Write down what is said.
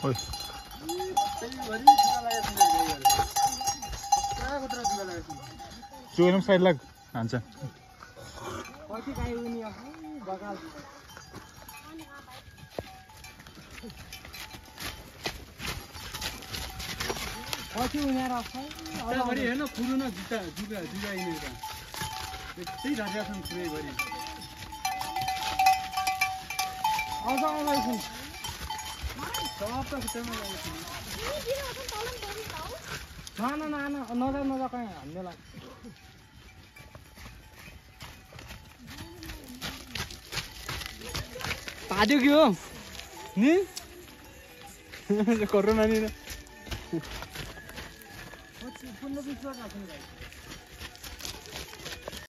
ओइ चुगेर साइड लाग हान्छ कति गाई उनी बगाल कति उनीहरु अगाडि हेर्न पुरो न जुत्ता जुगा जुगा इनेर त्यही राजा छन् पुरै गरी आउँछ आउँदैछन् सब त खुट्टामा लाग्छ नजा कहीँ हामीलाई पाड्यो कि हो नि कोरोना नि पुण्य विश्वास